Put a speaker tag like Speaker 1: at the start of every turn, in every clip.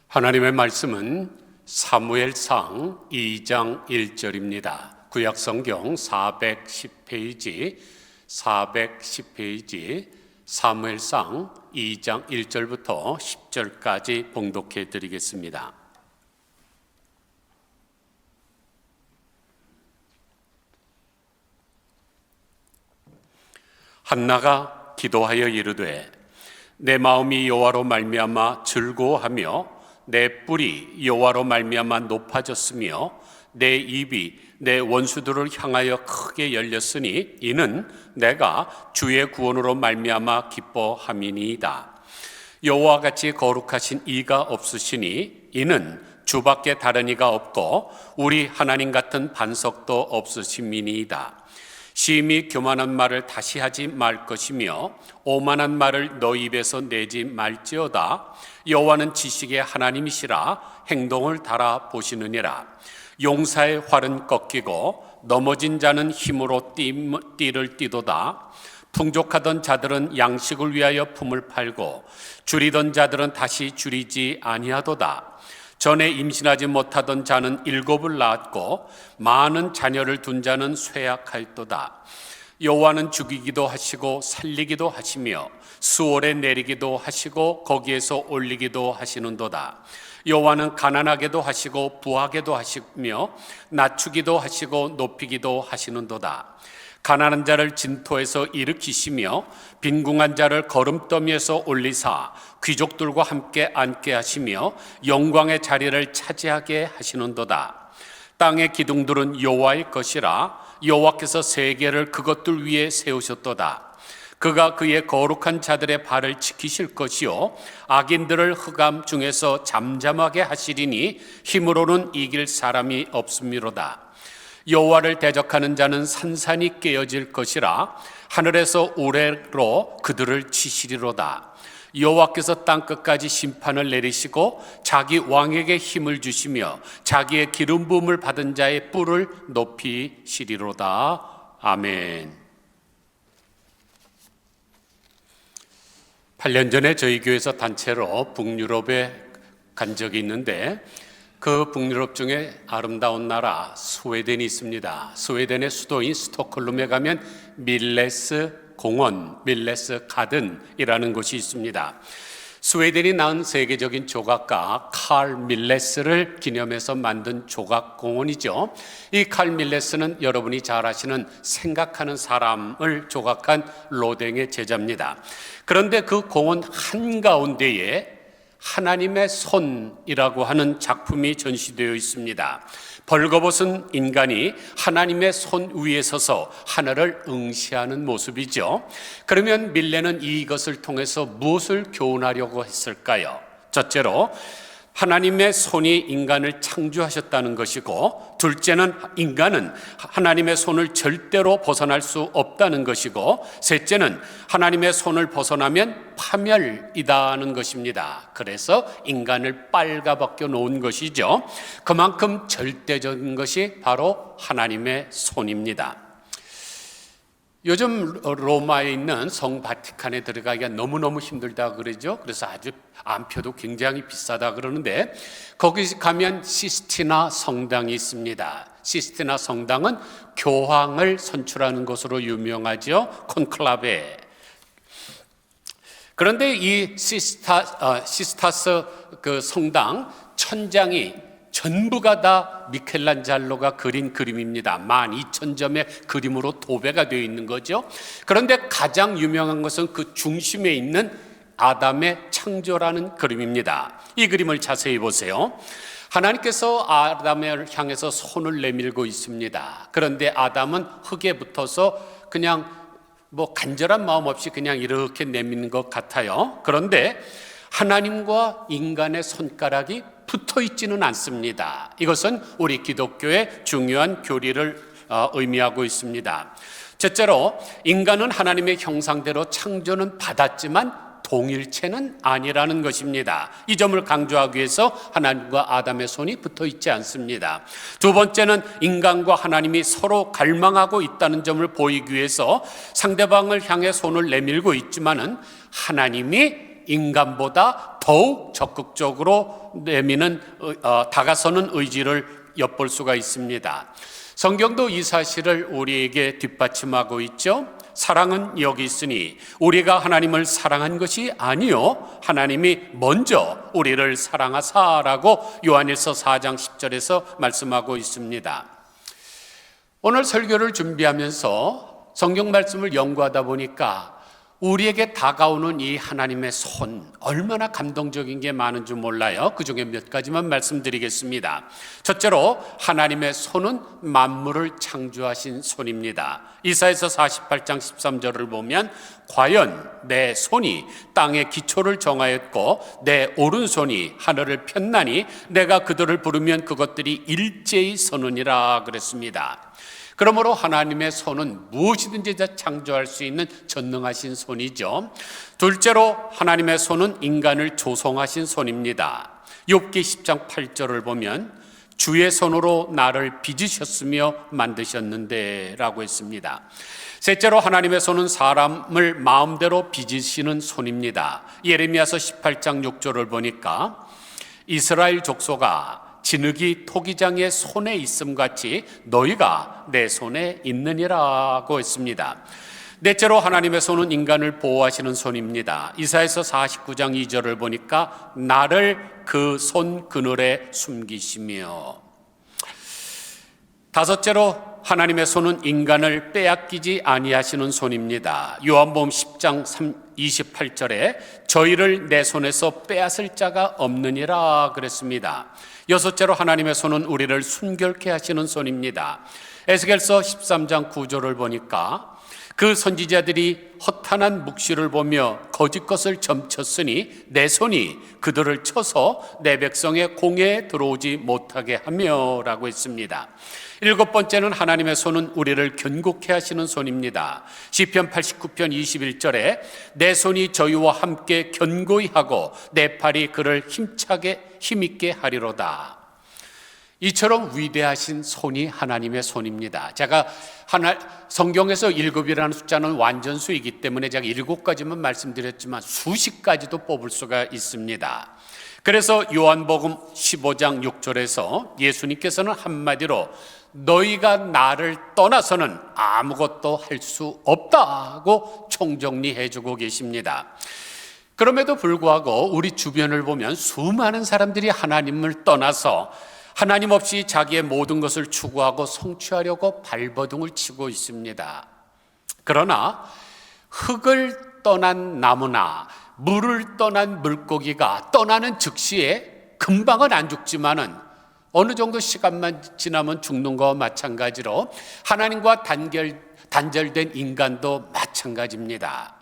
Speaker 1: 하나님의 말씀은 사무엘상 2장 1절입니다. 구약성경 410페이지 사무엘상 2장 1절부터 10절까지 봉독해 드리겠습니다. 한나가 기도하여 이르되 내 마음이 여호와로 말미암아 즐거워하며 내 뿔이 여호와로 말미암아 높아졌으며 내 입이 내 원수들을 향하여 크게 열렸으니 이는 내가 주의 구원으로 말미암아 기뻐함이니이다. 여호와 같이 거룩하신 이가 없으시니 이는 주밖에 다른 이가 없고 우리 하나님 같은 반석도 없으심이니이다. 심히 교만한 말을 다시 하지 말 것이며 오만한 말을 너 입에서 내지 말지어다. 여호와는 지식의 하나님이시라 행동을 달아보시느니라. 용사의 활은 꺾이고 넘어진 자는 힘으로 띠를 띠도다. 풍족하던 자들은 양식을 위하여 품을 팔고 줄이던 자들은 다시 줄이지 아니하도다. 전에 임신하지 못하던 자는 7을 낳았고 많은 자녀를 둔 자는 쇠약하였도다. 여호와는 죽이기도 하시고 살리기도 하시며 수월에 내리기도 하시고 거기에서 올리기도 하시는도다. 여호와는 가난하게도 하시고 부하게도 하시며 낮추기도 하시고 높이기도 하시는도다. 가난한 자를 진토에서 일으키시며 빈궁한 자를 거름더미에서 올리사 귀족들과 함께 앉게 하시며 영광의 자리를 차지하게 하시는도다. 땅의 기둥들은 여호와의 것이라 여호와께서 세계를 그것들 위에 세우셨도다. 그가 그의 거룩한 자들의 발을 지키실 것이요 악인들을 흑암 중에서 잠잠하게 하시리니 힘으로는 이길 사람이 없음이로다. 여호와를 대적하는 자는 산산이 깨어질 것이라 하늘에서 우레로 그들을 치시리로다. 여호와께서 땅끝까지 심판을 내리시고 자기 왕에게 힘을 주시며 자기의 기름 부음을 받은 자의 뿔을 높이시리로다. 아멘. 8년 전에 저희 교회에서 단체로 북유럽에 간 적이 있는데 그 북유럽 중에 아름다운 나라 스웨덴이 있습니다. 스웨덴의 수도인 스톡홀름에 가면 밀레스 공원, 밀레스 가든이라는 곳이 있습니다. 스웨덴이 낳은 세계적인 조각가 칼 밀레스를 기념해서 만든 조각공원이죠. 이 칼 밀레스는 여러분이 잘 아시는 생각하는 사람을 조각한 로댕의 제자입니다. 그런데 그 공원 한가운데에 하나님의 손이라고 하는 작품이 전시되어 있습니다. 벌거벗은 인간이 하나님의 손 위에 서서 하늘을 응시하는 모습이죠. 그러면 밀레는 이것을 통해서 무엇을 교훈하려고 했을까요? 첫째로 하나님의 손이 인간을 창조하셨다는 것이고, 둘째는 인간은 하나님의 손을 절대로 벗어날 수 없다는 것이고, 셋째는 하나님의 손을 벗어나면 파멸이다는 것입니다. 그래서 인간을 빨가벗겨 놓은 것이죠. 그만큼 절대적인 것이 바로 하나님의 손입니다. 요즘 로마에 있는 성 바티칸에 들어가기가 너무너무 힘들다 그러죠. 그래서 아주 안표도 굉장히 비싸다 그러는데 거기 가면 시스티나 성당이 있습니다. 시스티나 성당은 교황을 선출하는 곳으로 유명하죠. 콘클라베. 그런데 이 시스타스 그 성당 천장이 전부가 다 미켈란젤로가 그린 그림입니다. 12,000점의 그림으로 도배가 되어 있는 거죠. 그런데 가장 유명한 것은 그 중심에 있는 아담의 창조라는 그림입니다. 이 그림을 자세히 보세요. 하나님께서 아담을 향해서 손을 내밀고 있습니다. 그런데 아담은 흙에 붙어서 그냥 간절한 마음 없이 그냥 이렇게 내미는 것 같아요. 그런데 하나님과 인간의 손가락이 붙어 있지는 않습니다. 이것은 우리 기독교의 중요한 교리를 의미하고 있습니다. 첫째로 인간은 하나님의 형상대로 창조는 받았지만 동일체는 아니라는 것입니다. 이 점을 강조하기 위해서 하나님과 아담의 손이 붙어 있지 않습니다. 두 번째는 인간과 하나님이 서로 갈망하고 있다는 점을 보이기 위해서 상대방을 향해 손을 내밀고 있지만은 하나님이 인간보다 더욱 적극적으로 다가서는 의지를 엿볼 수가 있습니다. 성경도 이 사실을 우리에게 뒷받침하고 있죠. 사랑은 여기 있으니 우리가 하나님을 사랑한 것이 아니요 하나님이 먼저 우리를 사랑하사라고 요한일서 4장 10절에서 말씀하고 있습니다. 오늘 설교를 준비하면서 성경 말씀을 연구하다 보니까 우리에게 다가오는 이 하나님의 손, 얼마나 감동적인 게 많은 줄 몰라요. 그 중에 몇 가지만 말씀드리겠습니다. 첫째로 하나님의 손은 만물을 창조하신 손입니다. 이사야서 48장 13절을 보면 과연 내 손이 땅의 기초를 정하였고 내 오른손이 하늘을 폈나니 내가 그들을 부르면 그것들이 일제히 서느니라 그랬습니다. 그러므로 하나님의 손은 무엇이든지 다 창조할 수 있는 전능하신 손이죠. 둘째로 하나님의 손은 인간을 조성하신 손입니다. 욥기 10장 8절을 보면 주의 손으로 나를 빚으셨으며 만드셨는데 라고 했습니다. 셋째로 하나님의 손은 사람을 마음대로 빚으시는 손입니다. 예레미야서 18장 6절을 보니까 이스라엘 족속아 진흙이 토기장의 손에 있음같이 너희가 내 손에 있느니라고 했습니다. 넷째로 하나님의 손은 인간을 보호하시는 손입니다. 이사야서 49장 2절을 보니까 나를 그 손 그늘에 숨기시며. 다섯째로 하나님의 손은 인간을 빼앗기지 아니하시는 손입니다. 요한복음 10장 28절에 저희를 내 손에서 빼앗을 자가 없느니라 그랬습니다. 여섯째로 하나님의 손은 우리를 순결케 하시는 손입니다. 에스겔서 13장 9절을 보니까 그 선지자들이 허탄한 묵시를 보며 거짓 것을 점쳤으니 내 손이 그들을 쳐서 내 백성의 공회에 들어오지 못하게 하며 라고 했습니다. 일곱 번째는 하나님의 손은 우리를 견고케 하시는 손입니다. 시편 89편 21절에 내 손이 저희와 함께 견고히 하고 내 팔이 그를 힘있게 하리로다. 이처럼 위대하신 손이 하나님의 손입니다. 제가 성경에서 7이라는 숫자는 완전수이기 때문에 제가 7가지만 말씀드렸지만 수십 가지도 뽑을 수가 있습니다. 그래서 요한복음 15장 6절에서 예수님께서는 한마디로 너희가 나를 떠나서는 아무것도 할 수 없다고 총정리해주고 계십니다. 그럼에도 불구하고 우리 주변을 보면 수많은 사람들이 하나님을 떠나서 하나님 없이 자기의 모든 것을 추구하고 성취하려고 발버둥을 치고 있습니다. 그러나 흙을 떠난 나무나 물을 떠난 물고기가 떠나는 즉시에 금방은 안 죽지만은 어느 정도 시간만 지나면 죽는 것과 마찬가지로 하나님과 단절된 인간도 마찬가지입니다.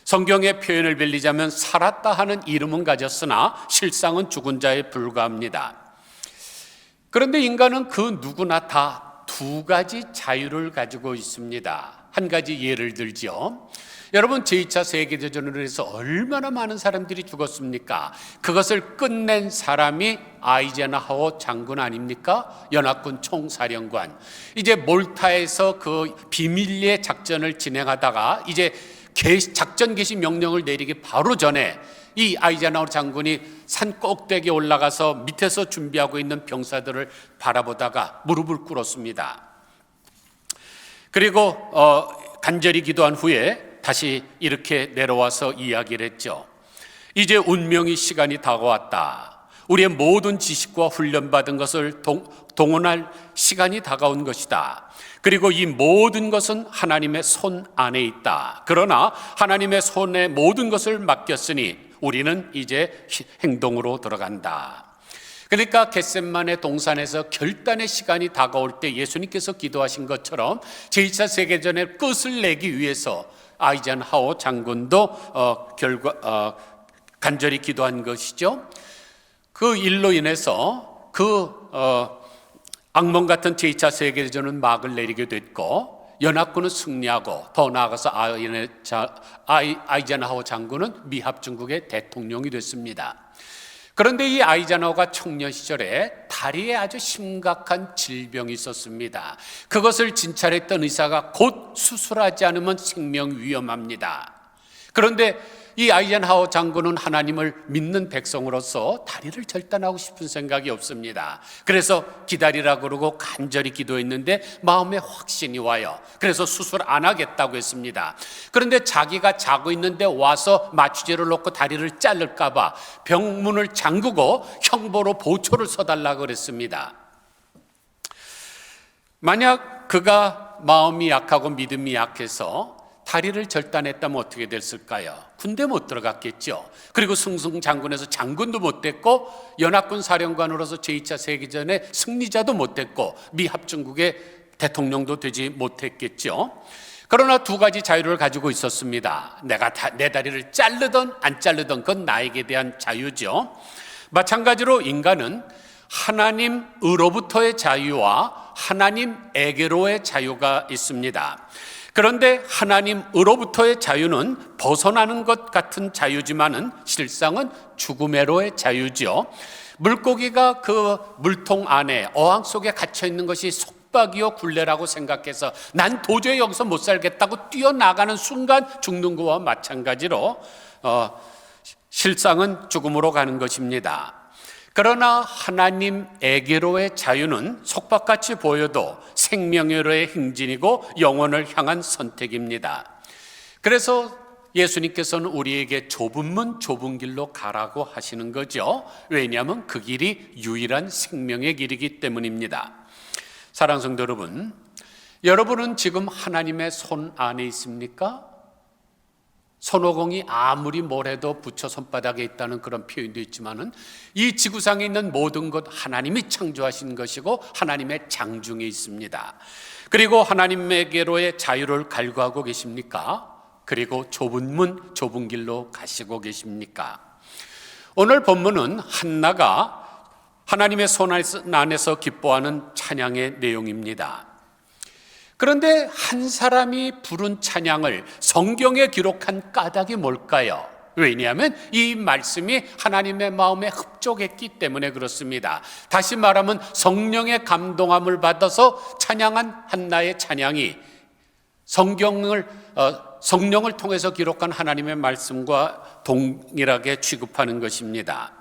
Speaker 1: 성경의 표현을 빌리자면 살았다 하는 이름은 가졌으나 실상은 죽은 자에 불과합니다. 그런데 인간은 그 누구나 다 두 가지 자유를 가지고 있습니다. 한 가지 예를 들죠. 여러분 제2차 세계대전으로 해서 얼마나 많은 사람들이 죽었습니까? 그것을 끝낸 사람이 아이젠하워 장군 아닙니까? 연합군 총사령관. 이제 몰타에서 그 비밀리에 작전을 진행하다가 이제 작전 개시 명령을 내리기 바로 전에 이 아이젠하워 장군이 산 꼭대기에 올라가서 밑에서 준비하고 있는 병사들을 바라보다가 무릎을 꿇었습니다. 그리고 간절히 기도한 후에 다시 이렇게 내려와서 이야기를 했죠. 이제 운명의 시간이 다가왔다. 우리의 모든 지식과 훈련받은 것을 동원할 시간이 다가온 것이다. 그리고 이 모든 것은 하나님의 손 안에 있다. 그러나 하나님의 손에 모든 것을 맡겼으니 우리는 이제 행동으로 들어간다. 그러니까 겟셋마네 동산에서 결단의 시간이 다가올 때 예수님께서 기도하신 것처럼 제2차 세계전의 끝을 내기 위해서 아이젠하워 장군도 간절히 기도한 것이죠. 그 일로 인해서 악몽 같은 제2차 세계대전은 막을 내리게 됐고 연합군은 승리하고 더 나아가서 아이젠하워 장군은 미합중국의 대통령이 됐습니다. 그런데 이 아이젠하워가 청년 시절에 다리에 아주 심각한 질병이 있었습니다. 그것을 진찰했던 의사가 곧 수술하지 않으면 생명 위험합니다. 그런데 이 아이젠하워 장군은 하나님을 믿는 백성으로서 다리를 절단하고 싶은 생각이 없습니다. 그래서 기다리라고 그러고 간절히 기도했는데 마음에 확신이 와요. 그래서 수술 안 하겠다고 했습니다. 그런데 자기가 자고 있는데 와서 마취제를 놓고 다리를 자를까 봐 병문을 잠그고 형보로 보초를 서달라고 그랬습니다. 만약 그가 마음이 약하고 믿음이 약해서 다리를 절단했다면 어떻게 됐을까요? 군대 못 들어갔겠죠. 그리고 승승장군에서 장군도 못 됐고 연합군 사령관으로서 제2차 세계전의 승리자도 못 됐고 미 합중국의 대통령도 되지 못했겠죠. 그러나 두 가지 자유를 가지고 있었습니다. 내가 내 다리를 자르든 안 자르든 그건 나에게 대한 자유죠. 마찬가지로 인간은 하나님으로부터의 자유와 하나님에게로의 자유가 있습니다. 그런데 하나님으로부터의 자유는 벗어나는 것 같은 자유지만은 실상은 죽음에로의 자유죠. 물고기가 그 물통 안에 어항 속에 갇혀 있는 것이 속박이요 굴레라고 생각해서 난 도저히 여기서 못 살겠다고 뛰어나가는 순간 죽는 것과 마찬가지로 실상은 죽음으로 가는 것입니다. 그러나 하나님에게로의 자유는 속박같이 보여도 생명으로의 행진이고 영혼을 향한 선택입니다. 그래서 예수님께서는 우리에게 좁은 문 좁은 길로 가라고 하시는 거죠. 왜냐하면 그 길이 유일한 생명의 길이기 때문입니다. 사랑하는 성도 여러분, 여러분은 지금 하나님의 손 안에 있습니까? 손오공이 아무리 뭘 해도 부처 손바닥에 있다는 그런 표현도 있지만은 이 지구상에 있는 모든 것 하나님이 창조하신 것이고 하나님의 장중에 있습니다. 그리고 하나님에게로의 자유를 갈구하고 계십니까? 그리고 좁은 문 좁은 길로 가시고 계십니까? 오늘 본문은 한나가 하나님의 손 안에서 기뻐하는 찬양의 내용입니다. 그런데 한 사람이 부른 찬양을 성경에 기록한 까닭이 뭘까요? 왜냐하면 이 말씀이 하나님의 마음에 흡족했기 때문에 그렇습니다. 다시 말하면 성령의 감동함을 받아서 찬양한 한나의 찬양이 성령을 통해서 기록한 하나님의 말씀과 동일하게 취급하는 것입니다.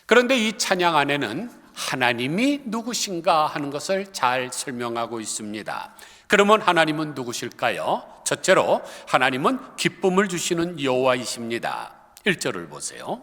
Speaker 1: 그런데 이 찬양 안에는 하나님이 누구신가 하는 것을 잘 설명하고 있습니다. 그러면 하나님은 누구실까요? 첫째로 하나님은 기쁨을 주시는 여호와이십니다. 1절을 보세요.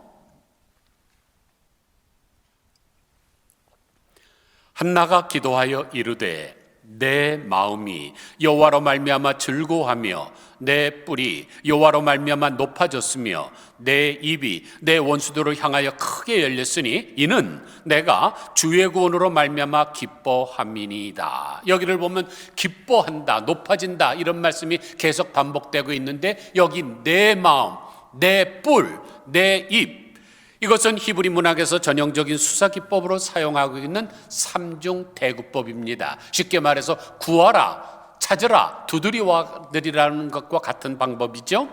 Speaker 1: 한나가 기도하여 이르되 내 마음이 여호와로 말미암아 즐거워하며 내 뿔이 여호와로 말미암아 높아졌으며 내 입이 내 원수들을 향하여 크게 열렸으니 이는 내가 주의 구원으로 말미암아 기뻐함이니이다. 여기를 보면 기뻐한다, 높아진다 이런 말씀이 계속 반복되고 있는데 여기 내 마음, 내 뿔, 내 입, 이것은 히브리 문학에서 전형적인 수사기법으로 사용하고 있는 삼중 대구법입니다. 쉽게 말해서 구하라, 찾으라, 두드리라는 것과 같은 방법이죠.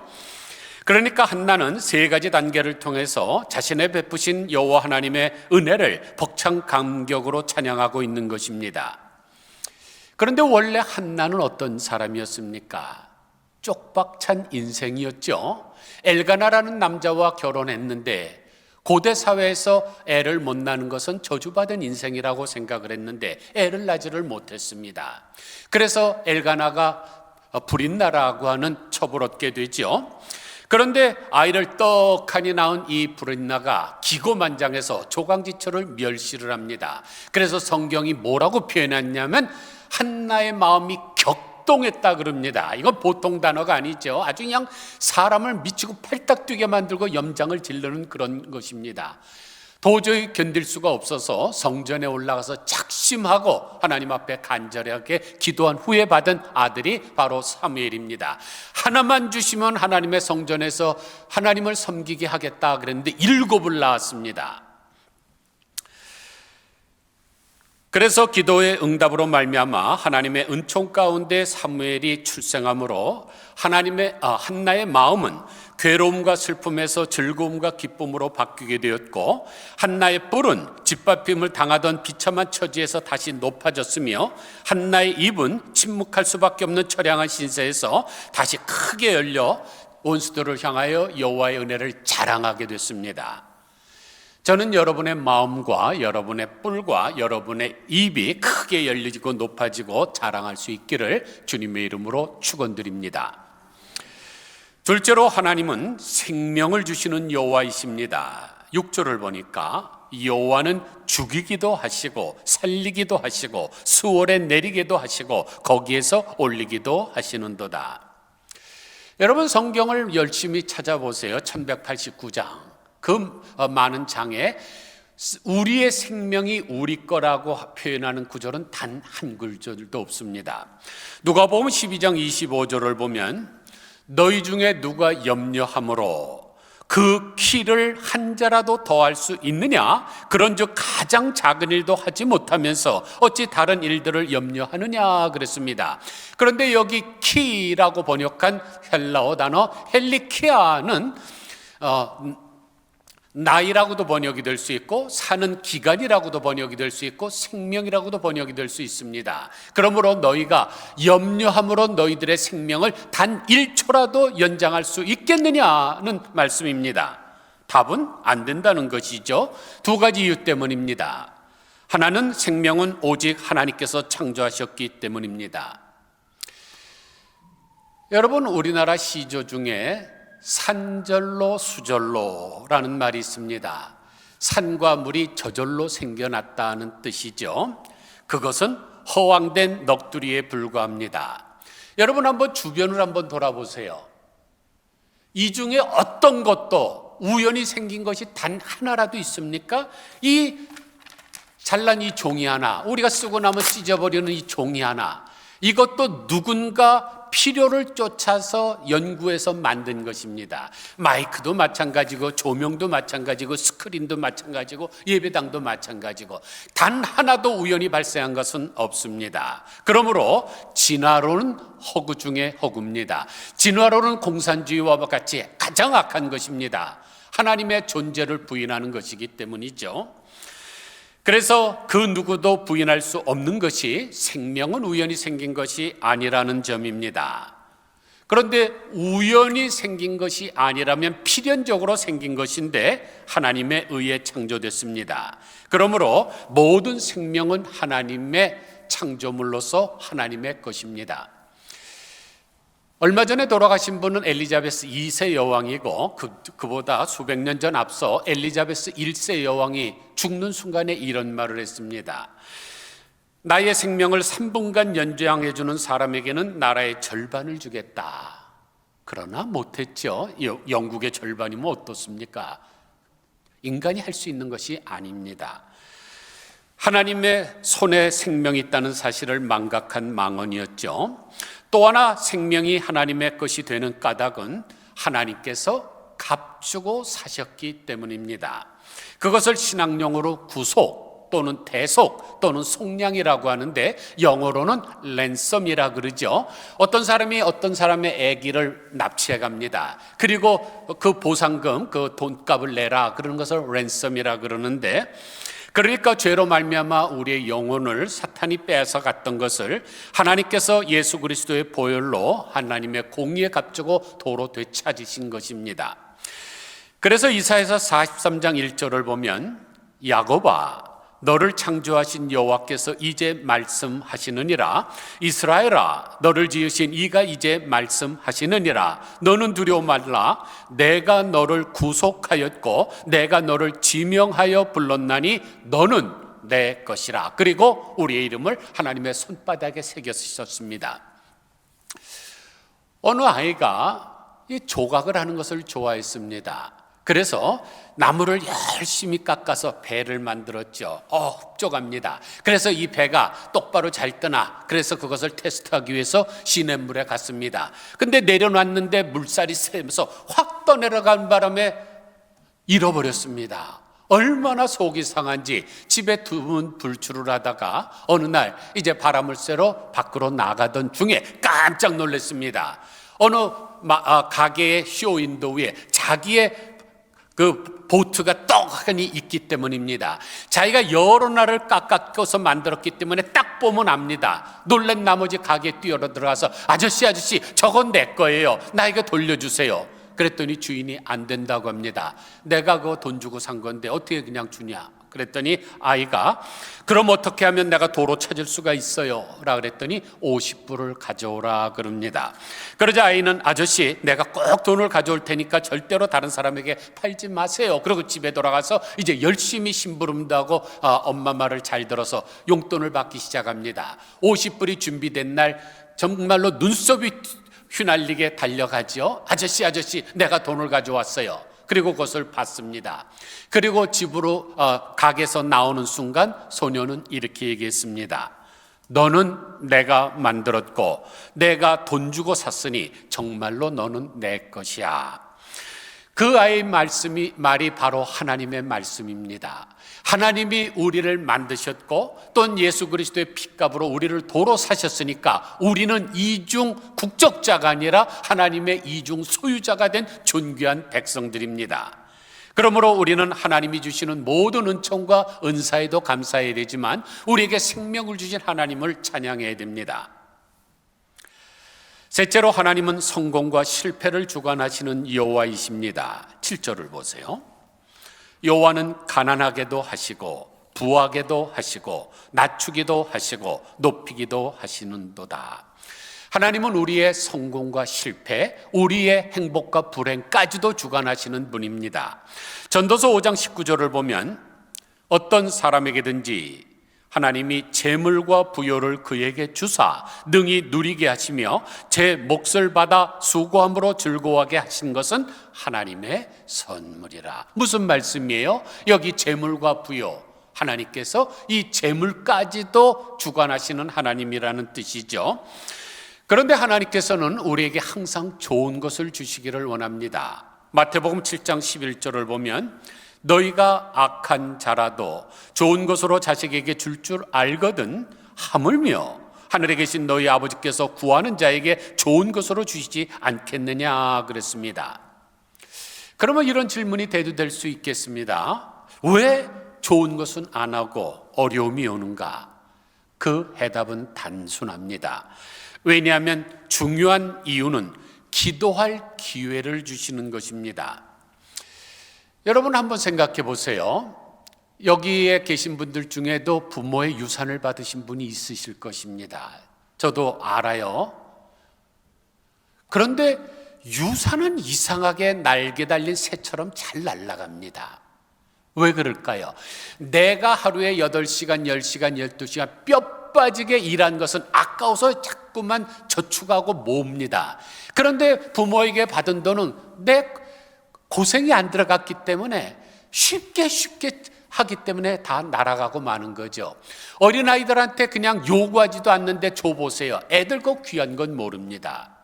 Speaker 1: 그러니까 한나는 세 가지 단계를 통해서 자신의 베푸신 여호와 하나님의 은혜를 벅찬 감격으로 찬양하고 있는 것입니다. 그런데 원래 한나는 어떤 사람이었습니까? 쪽박찬 인생이었죠. 엘가나라는 남자와 결혼했는데 고대 사회에서 애를 못 낳는 것은 저주받은 인생이라고 생각을 했는데 애를 낳지를 못했습니다. 그래서 엘가나가 브릿나라고 하는 첩을 얻게 되죠. 그런데 아이를 떡하니 낳은 이 브릿나가 기고만장해서 조강지처를 멸시를 합니다. 그래서 성경이 뭐라고 표현했냐면 한나의 마음이 격동했다 그럽니다. 이건 보통 단어가 아니죠. 아주 그냥 사람을 미치고 팔딱 뛰게 만들고 염장을 지르는 그런 것입니다. 도저히 견딜 수가 없어서 성전에 올라가서 작심하고 하나님 앞에 간절하게 기도한 후에 받은 아들이 바로 사무엘입니다. 하나만 주시면 하나님의 성전에서 하나님을 섬기게 하겠다 그랬는데 7을 낳았습니다. 그래서 기도의 응답으로 말미암아 하나님의 은총 가운데 사무엘이 출생함으로 한나의 마음은 괴로움과 슬픔에서 즐거움과 기쁨으로 바뀌게 되었고 한나의 뿔은 짓밟힘을 당하던 비참한 처지에서 다시 높아졌으며 한나의 입은 침묵할 수밖에 없는 처량한 신세에서 다시 크게 열려 원수들을 향하여 여호와의 은혜를 자랑하게 됐습니다. 저는 여러분의 마음과 여러분의 뿔과 여러분의 입이 크게 열리고 높아지고 자랑할 수 있기를 주님의 이름으로 축원드립니다. 둘째로 하나님은 생명을 주시는 여호와이십니다. 6절을 보니까 여호와는 죽이기도 하시고 살리기도 하시고 수월에 내리기도 하시고 거기에서 올리기도 하시는도다. 여러분 성경을 열심히 찾아보세요. 1189장 그 많은 장에 우리의 생명이 우리 거라고 표현하는 구절은 단 한 구절도 없습니다. 누가복음 12장 25절을 보면 너희 중에 누가 염려함으로 그 키를 한 자라도 더할 수 있느냐? 그런즉 가장 작은 일도 하지 못하면서 어찌 다른 일들을 염려하느냐 그랬습니다. 그런데 여기 키라고 번역한 헬라어 단어 헬리키아는 나이라고도 번역이 될 수 있고 사는 기간이라고도 번역이 될 수 있고 생명이라고도 번역이 될 수 있습니다. 그러므로 너희가 염려함으로 너희들의 생명을 단 1초라도 연장할 수 있겠느냐는 말씀입니다. 답은 안 된다는 것이죠. 두 가지 이유 때문입니다. 하나는 생명은 오직 하나님께서 창조하셨기 때문입니다. 여러분 우리나라 시조 중에 산절로 수절로라는 말이 있습니다. 산과 물이 저절로 생겨났다는 뜻이죠. 그것은 허황된 넋두리에 불과합니다. 여러분 한번 주변을 한번 돌아보세요. 이 중에 어떤 것도 우연히 생긴 것이 단 하나라도 있습니까? 이 잘난 이 종이 하나, 우리가 쓰고 나면 찢어버리는 이 종이 하나, 이것도 누군가 필요를 쫓아서 연구해서 만든 것입니다. 마이크도 마찬가지고 조명도 마찬가지고 스크린도 마찬가지고 예배당도 마찬가지고 단 하나도 우연히 발생한 것은 없습니다. 그러므로 진화론은 허구 중에 허구입니다. 진화론은 공산주의와 같이 가장 악한 것입니다. 하나님의 존재를 부인하는 것이기 때문이죠. 그래서 그 누구도 부인할 수 없는 것이 생명은 우연히 생긴 것이 아니라는 점입니다. 그런데 우연히 생긴 것이 아니라면 필연적으로 생긴 것인데 하나님의 의에 창조됐습니다. 그러므로 모든 생명은 하나님의 창조물로서 하나님의 것입니다. 얼마 전에 돌아가신 분은 엘리자베스 2세 여왕이고 그보다 수백 년 전 앞서 엘리자베스 1세 여왕이 죽는 순간에 이런 말을 했습니다. 나의 생명을 3분간 연장해 주는 사람에게는 나라의 절반을 주겠다. 그러나 못했죠. 영국의 절반이면 어떻습니까? 인간이 할 수 있는 것이 아닙니다. 하나님의 손에 생명이 있다는 사실을 망각한 망언이었죠. 또 하나 생명이 하나님의 것이 되는 까닭은 하나님께서 값주고 사셨기 때문입니다. 그것을 신학용어로 구속 또는 대속 또는 속량이라고 하는데 영어로는 랜섬이라 그러죠. 어떤 사람이 어떤 사람의 아기를 납치해 갑니다. 그리고 그 보상금, 그 돈값을 내라 그러는 것을 랜섬이라 그러는데 그러니까 죄로 말미암아 우리의 영혼을 사탄이 빼앗아 갔던 것을 하나님께서 예수 그리스도의 보혈로 하나님의 공의에 값주고 도로 되찾으신 것입니다. 그래서 이사야서 43장 1절을 보면 야곱아 너를 창조하신 여호와께서 이제 말씀하시느니라. 이스라엘아 너를 지으신 이가 이제 말씀하시느니라. 너는 두려워 말라. 내가 너를 구속하였고 내가 너를 지명하여 불렀나니 너는 내 것이라. 그리고 우리의 이름을 하나님의 손바닥에 새겨 쓰셨습니다. 어느 아이가 이 조각을 하는 것을 좋아했습니다. 그래서 나무를 열심히 깎아서 배를 만들었죠. 흡족합니다. 그래서 이 배가 똑바로 잘 뜨나 그래서 그것을 테스트하기 위해서 시냇물에 갔습니다. 근데 내려놨는데 물살이 세면서 확 떠내려간 바람에 잃어버렸습니다. 얼마나 속이 상한지 집에 두문 불출을 하다가 어느 날 이제 바람을 쐬러 밖으로 나가던 중에 깜짝 놀랐습니다. 어느 가게의 쇼윈도 위에 자기의 그 보트가 떡하니 있기 때문입니다. 자기가 여러 날을 깎아서 만들었기 때문에 딱 보면 압니다. 놀란 나머지 가게에 뛰어 들어가서 아저씨 저건 내 거예요. 나에게 돌려주세요. 그랬더니 주인이 안 된다고 합니다. 내가 그거 돈 주고 산 건데 어떻게 그냥 주냐? 그랬더니 아이가 그럼 어떻게 하면 내가 도로 찾을 수가 있어요? 라 그랬더니 50불을 가져오라 그럽니다. 그러자 아이는 아저씨 내가 꼭 돈을 가져올 테니까 절대로 다른 사람에게 팔지 마세요. 그리고 집에 돌아가서 이제 열심히 심부름도 하고 엄마 말을 잘 들어서 용돈을 받기 시작합니다. 50불이 준비된 날 정말로 눈썹이 휘날리게 달려가죠. 아저씨 내가 돈을 가져왔어요. 그리고 그것을 받습니다. 그리고 집으로 가게에서 나오는 순간 소녀는 이렇게 얘기했습니다. 너는 내가 만들었고 내가 돈 주고 샀으니 정말로 너는 내 것이야. 그 아이의 말이 바로 하나님의 말씀입니다. 하나님이 우리를 만드셨고 또는 예수 그리스도의 핏값으로 우리를 도로 사셨으니까 우리는 이중 국적자가 아니라 하나님의 이중 소유자가 된 존귀한 백성들입니다. 그러므로 우리는 하나님이 주시는 모든 은총과 은사에도 감사해야 되지만 우리에게 생명을 주신 하나님을 찬양해야 됩니다. 셋째로 하나님은 성공과 실패를 주관하시는 여호와이십니다. 7절을 보세요. 여호와는 가난하게도 하시고 부하게도 하시고 낮추기도 하시고 높이기도 하시는도다. 하나님은 우리의 성공과 실패, 우리의 행복과 불행까지도 주관하시는 분입니다. 전도서 5장 19절을 보면 어떤 사람에게든지 하나님이 재물과 부요를 그에게 주사 능히 누리게 하시며 제 몫을 받아 수고함으로 즐거워하게 하신 것은 하나님의 선물이라. 무슨 말씀이에요? 여기 재물과 부요, 하나님께서 이 재물까지도 주관하시는 하나님이라는 뜻이죠. 그런데 하나님께서는 우리에게 항상 좋은 것을 주시기를 원합니다. 마태복음 7장 11절을 보면 너희가 악한 자라도 좋은 것으로 자식에게 줄 알거든 하물며 하늘에 계신 너희 아버지께서 구하는 자에게 좋은 것으로 주시지 않겠느냐 그랬습니다. 그러면 이런 질문이 대두될 수 있겠습니다. 왜 좋은 것은 안 하고 어려움이 오는가? 그 해답은 단순합니다. 왜냐하면 중요한 이유는 기도할 기회를 주시는 것입니다. 여러분 한번 생각해 보세요. 여기에 계신 분들 중에도 부모의 유산을 받으신 분이 있으실 것입니다. 저도 알아요. 그런데 유산은 이상하게 날개 달린 새처럼 잘 날아갑니다. 왜 그럴까요? 내가 하루에 8시간, 10시간, 12시간 뼈 빠지게 일한 것은 아까워서 자꾸만 저축하고 모읍니다. 그런데 부모에게 받은 돈은 내 고생이 안 들어갔기 때문에 쉽게 하기 때문에 다 날아가고 마는 거죠. 어린아이들한테 그냥 요구하지도 않는데 줘보세요. 애들 그 귀한 건 모릅니다.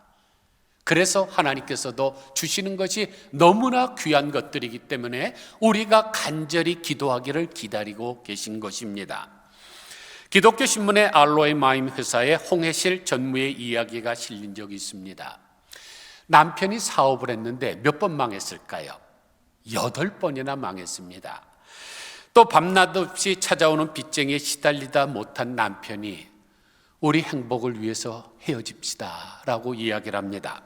Speaker 1: 그래서 하나님께서도 주시는 것이 너무나 귀한 것들이기 때문에 우리가 간절히 기도하기를 기다리고 계신 것입니다. 기독교 신문의 알로에 마임 회사에 홍해실 전무의 이야기가 실린 적이 있습니다. 남편이 사업을 했는데 몇 번 망했을까요? 8번이나 망했습니다. 또 밤낮 없이 찾아오는 빚쟁이에 시달리다 못한 남편이 우리 행복을 위해서 헤어집시다 라고 이야기를 합니다.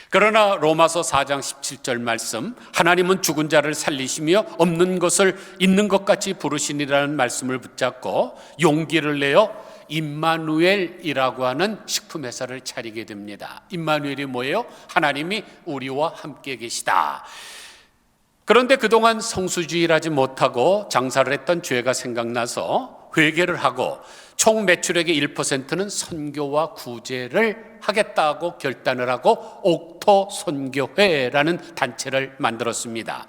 Speaker 1: 그러나 로마서 4장 17절 말씀, 하나님은 죽은 자를 살리시며 없는 것을 있는 것 같이 부르시니라는 말씀을 붙잡고 용기를 내어 임마누엘이라고 하는 식품 회사를 차리게 됩니다. 임마누엘이 뭐예요? 하나님이 우리와 함께 계시다. 그런데 그동안 성수주의를 하지 못하고 장사를 했던 죄가 생각나서 회개를 하고 총 매출액의 1%는 선교와 구제를 하겠다고 결단을 하고 옥토 선교회라는 단체를 만들었습니다.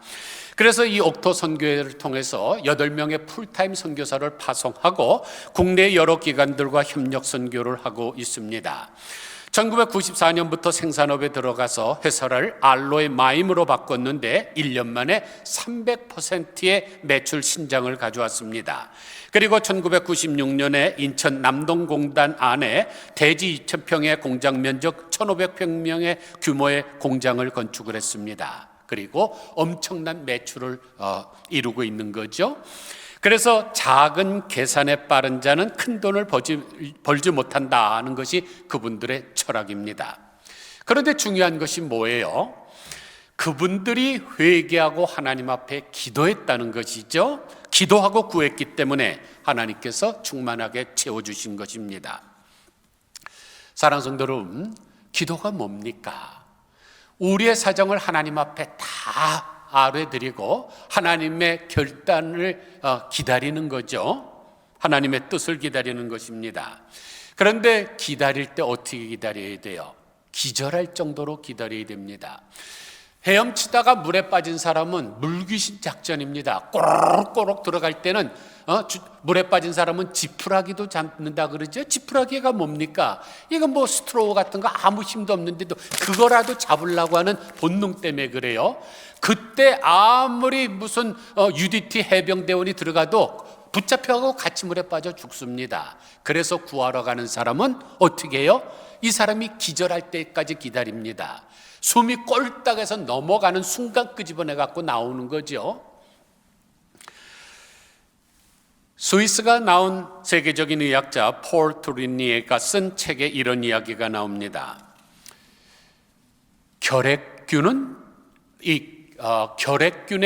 Speaker 1: 그래서 이 옥토 선교회를 통해서 8명의 풀타임 선교사를 파송하고 국내 여러 기관들과 협력 선교를 하고 있습니다. 1994년부터 생산업에 들어가서 회사를 알로에 마임으로 바꿨는데 1년 만에 300%의 매출 신장을 가져왔습니다. 그리고 1996년에 인천 남동공단 안에 대지 2,000평의 공장 면적 1,500평명의 규모의 공장을 건축을 했습니다. 그리고 엄청난 매출을 이루고 있는 거죠. 그래서 작은 계산에 빠른 자는 큰 돈을 벌지 못한다는 것이 그분들의 철학입니다. 그런데 중요한 것이 뭐예요? 그분들이 회개하고 하나님 앞에 기도했다는 것이죠. 기도하고 구했기 때문에 하나님께서 충만하게 채워주신 것입니다. 사랑하는 성도 여러분, 기도가 뭡니까? 우리의 사정을 하나님 앞에 다 아뢰드리고 하나님의 결단을 기다리는 거죠. 하나님의 뜻을 기다리는 것입니다. 그런데 기다릴 때 어떻게 기다려야 돼요? 기절할 정도로 기다려야 됩니다. 헤엄치다가 물에 빠진 사람은 물귀신 작전입니다. 꼬르륵 들어갈 때는 물에 빠진 사람은 지푸라기도 잡는다 그러죠. 지푸라기가 뭡니까? 이건 뭐 스트로우 같은 거 아무 힘도 없는데도 그거라도 잡으려고 하는 본능 때문에 그래요. 그때 아무리 무슨 UDT 해병대원이 들어가도 붙잡혀가고 같이 물에 빠져 죽습니다. 그래서 구하러 가는 사람은 어떻게 해요? 이 사람이 기절할 때까지 기다립니다. 숨이 꼴딱해서 넘어가는 순간 끄집어내 갖고 나오는 거죠. 스위스가 나온 세계적인 의학자 폴 투리니에가 쓴 책에 이런 이야기가 나옵니다. 결핵균에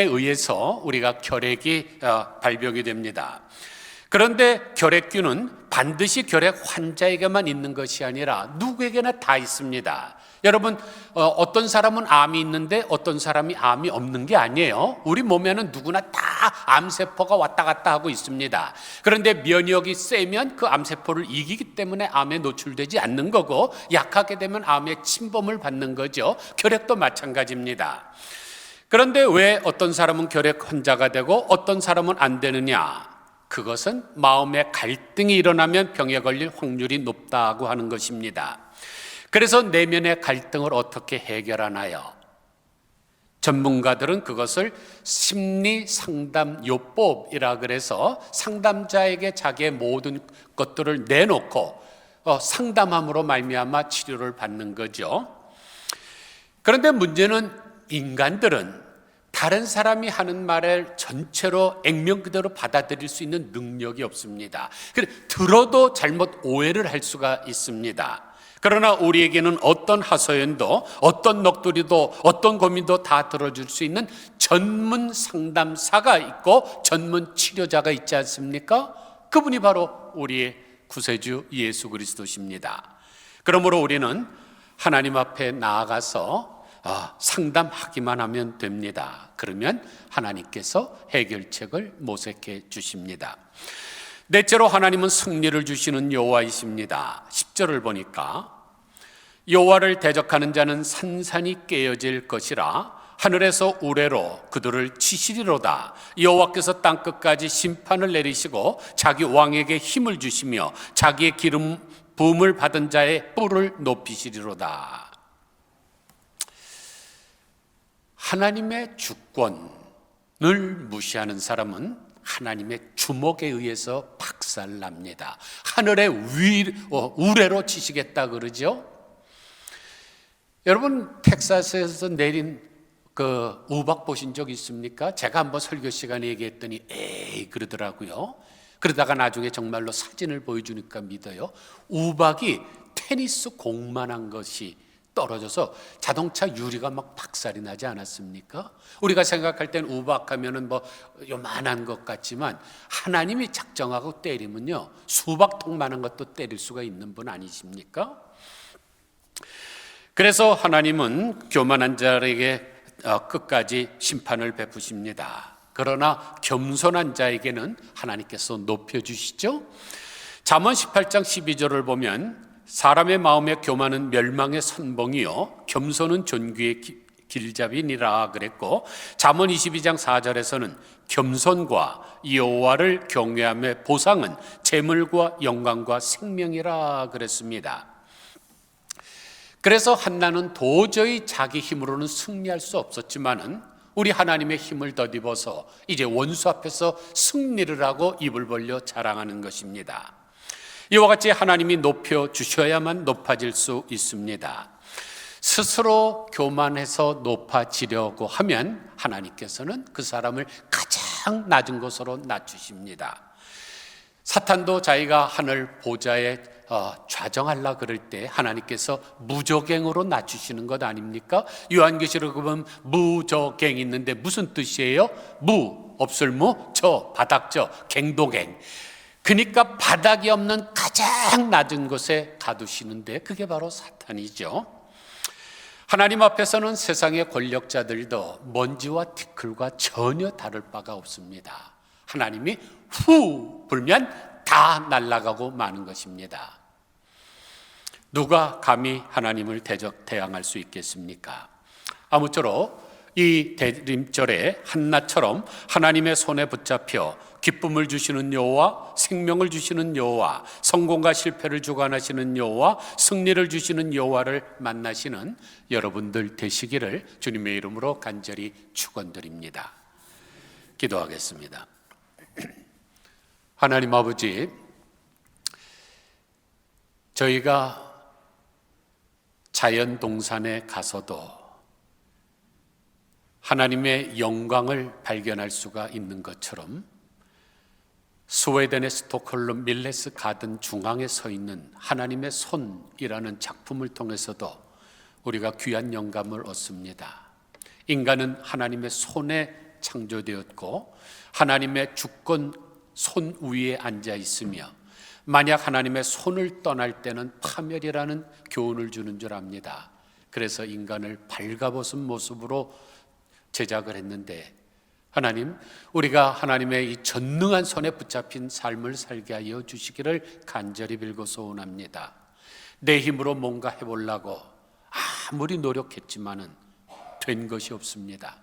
Speaker 1: 의해서 우리가 결핵이 발병이 됩니다. 그런데 결핵균은 반드시 결핵 환자에게만 있는 것이 아니라 누구에게나 다 있습니다. 여러분, 어떤 사람은 암이 있는데 어떤 사람이 암이 없는 게 아니에요. 우리 몸에는 누구나 다 암세포가 왔다 갔다 하고 있습니다. 그런데 면역이 세면 그 암세포를 이기기 때문에 암에 노출되지 않는 거고, 약하게 되면 암의 침범을 받는 거죠. 결핵도 마찬가지입니다. 그런데 왜 어떤 사람은 결핵 환자가 되고 어떤 사람은 안 되느냐? 그것은 마음의 갈등이 일어나면 병에 걸릴 확률이 높다고 하는 것입니다. 그래서 내면의 갈등을 어떻게 해결하나요? 전문가들은 그것을 심리 상담 요법이라 그래서 상담자에게 자기의 모든 것들을 내놓고 상담함으로 말미암아 치료를 받는 거죠. 그런데 문제는 인간들은 다른 사람이 하는 말을 전체로 액면 그대로 받아들일 수 있는 능력이 없습니다. 들어도 잘못 오해를 할 수가 있습니다. 그러나 우리에게는 어떤 하소연도, 어떤 넋두리도, 어떤 고민도 다 들어줄 수 있는 전문 상담사가 있고 전문 치료자가 있지 않습니까? 그분이 바로 우리의 구세주 예수 그리스도십니다. 그러므로 우리는 하나님 앞에 나아가서 상담하기만 하면 됩니다. 그러면 하나님께서 해결책을 모색해 주십니다. 넷째로 하나님은 승리를 주시는 여호와이십니다. 10절을 보니까 여호와를 대적하는 자는 산산이 깨어질 것이라 하늘에서 우레로 그들을 치시리로다. 여호와께서 땅끝까지 심판을 내리시고 자기 왕에게 힘을 주시며 자기의 기름 부음을 받은 자의 뿔을 높이시리로다. 하나님의 주권을 무시하는 사람은 하나님의 주목에 의해서 박살납니다. 하늘의 우레로 치시겠다 그러죠. 여러분, 텍사스에서 내린 그 우박 보신 적 있습니까? 제가 한번 설교 시간에 얘기했더니 에이 그러더라고요. 그러다가 나중에 정말로 사진을 보여주니까 믿어요. 우박이 테니스 공만한 것이 떨어져서 자동차 유리가 막 박살이 나지 않았습니까? 우리가 생각할 땐 우박하면은 뭐 요만한 것 같지만 하나님이 작정하고 때리면요 수박 통만한 것도 때릴 수가 있는 분 아니십니까? 그래서 하나님은 교만한 자에게 끝까지 심판을 베푸십니다. 그러나 겸손한 자에게는 하나님께서 높여주시죠. 잠언 18장 12절을 보면 사람의 마음에 교만은 멸망의 선봉이요 겸손은 존귀의 길잡이니라 그랬고, 잠언 22장 4절에서는 겸손과 여호와를 경외함의 보상은 재물과 영광과 생명이라 그랬습니다. 그래서 한나는 도저히 자기 힘으로는 승리할 수 없었지만은 우리 하나님의 힘을 덧입어서 이제 원수 앞에서 승리를 하고 입을 벌려 자랑하는 것입니다. 이와 같이 하나님이 높여주셔야만 높아질 수 있습니다. 스스로 교만해서 높아지려고 하면 하나님께서는 그 사람을 가장 낮은 곳으로 낮추십니다. 사탄도 자기가 하늘 보좌에 좌정하려 그럴 때 하나님께서 무저갱으로 낮추시는 것 아닙니까? 요한계시록 보면 무저갱 있는데 무슨 뜻이에요? 무, 없을 무, 저, 바닥저, 갱도갱. 그러니까 바닥이 없는 가장 낮은 곳에 가두시는데 그게 바로 사탄이죠. 하나님 앞에서는 세상의 권력자들도 먼지와 티끌과 전혀 다를 바가 없습니다. 하나님이 후 불면 다 날아가고 마는 것입니다. 누가 감히 하나님을 대항할 수 있겠습니까? 아무쪼록 이 대림절에 한나처럼 하나님의 손에 붙잡혀 기쁨을 주시는 여호와, 생명을 주시는 여호와, 성공과 실패를 주관하시는 여호와, 승리를 주시는 여호와를 만나시는 여러분들 되시기를 주님의 이름으로 간절히 축원드립니다. 기도하겠습니다. 하나님 아버지, 저희가 자연 동산에 가서도 하나님의 영광을 발견할 수가 있는 것처럼 스웨덴의 스톡홀름 밀레스 가든 중앙에 서 있는 하나님의 손이라는 작품을 통해서도 우리가 귀한 영감을 얻습니다. 인간은 하나님의 손에 창조되었고 하나님의 주권 손 위에 앉아 있으며 만약 하나님의 손을 떠날 때는 파멸이라는 교훈을 주는 줄 압니다. 그래서 인간을 발가벗은 모습으로 제작을 했는데 하나님, 우리가 하나님의 이 전능한 손에 붙잡힌 삶을 살게 하여 주시기를 간절히 빌고 소원합니다. 내 힘으로 뭔가 해보려고 아무리 노력했지만은 된 것이 없습니다.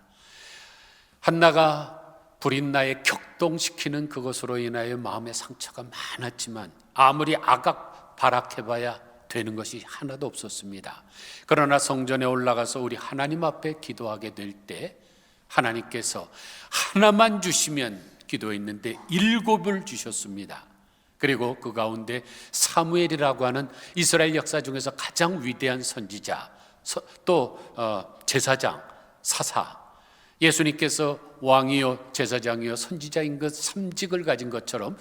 Speaker 1: 한나가 불인나에 격동시키는 그것으로 인하여 마음의 상처가 많았지만 아무리 아각바락해봐야 되는 것이 하나도 없었습니다. 그러나 성전에 올라가서 우리 하나님 앞에 기도하게 될 때 하나님께서 하나만 주시면 기도했는데 7을 주셨습니다. 그리고 그 가운데 사무엘이라고 하는 이스라엘 역사 중에서 가장 위대한 선지자, 또 제사장, 사사, 예수님께서 왕이요 제사장이요 선지자인 그 3직을 가진 것처럼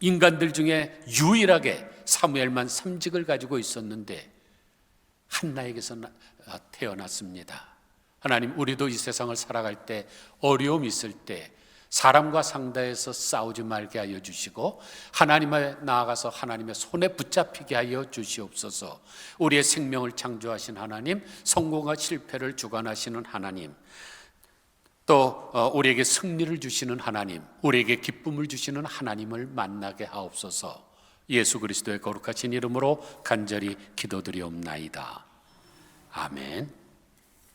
Speaker 1: 인간들 중에 유일하게 사무엘만 3직을 가지고 있었는데 한나에게서 태어났습니다. 하나님, 우리도 이 세상을 살아갈 때 어려움 있을 때 사람과 상대해서 싸우지 말게 하여 주시고 하나님에 나아가서 하나님의 손에 붙잡히게 하여 주시옵소서. 우리의 생명을 창조하신 하나님, 성공과 실패를 주관하시는 하나님, 또 우리에게 승리를 주시는 하나님, 우리에게 기쁨을 주시는 하나님을 만나게 하옵소서. 예수 그리스도의 거룩하신 이름으로 간절히 기도드리옵나이다. 아멘.